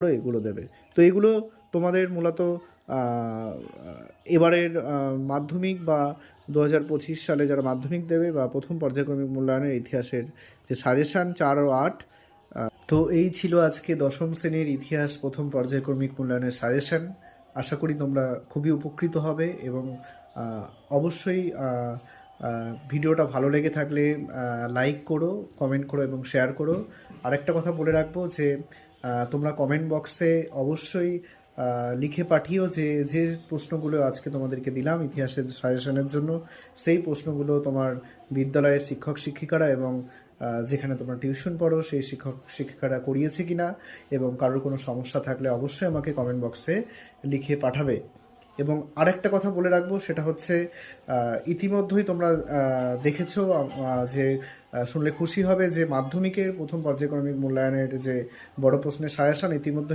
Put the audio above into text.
এগুলো দেবে। তো এগুলো তোমাদের মূলত এবারের মাধ্যমিক বা 2025 সালে যারা মাধ্যমিক দেবে বা প্রথম পর্যায়ক্রমিক মূল্যায়নের ইতিহাসের যে সাজেশান 4 ও 8, তো এই ছিল আজকে দশম শ্রেণীর ইতিহাস প্রথম পর্যায়ক্রমিক মূল্যায়নের সাজেশান। আশা করি তোমরা খুবই উপকৃত হবে এবং অবশ্যই ভিডিওটা ভালো লেগে থাকলে লাইক করো, কমেন্ট করো এবং শেয়ার করো। আরেকটা কথা বলে রাখবো যে তোমরা কমেন্ট বক্সে অবশ্যই লিখে পাঠিও যে যে প্রশ্নগুলো আজকে তোমাদেরকে দিলাম ইতিহাসের সাজেশনের জন্য, সেই প্রশ্নগুলো তোমার বিদ্যালয়ের শিক্ষক শিক্ষিকারা এবং যেখানে তোমরা টিউশন পড়ো সেই শিক্ষক শিক্ষিকারা করিয়েছে কিনা, এবং কারোর কোনো সমস্যা থাকলে অবশ্যই আমাকে কমেন্ট বক্সে লিখে পাঠাবে। এবং আরেকটা কথা বলে রাখবো, সেটা হচ্ছে ইতিমধ্যেই তোমরা দেখেছো যে শুনলে খুশি হবে যে মাধ্যমিকের প্রথম পর্যায়ক্রমিক মূল্যায়নের যে বড় প্রশ্নের সাজেশন ইতিমধ্যে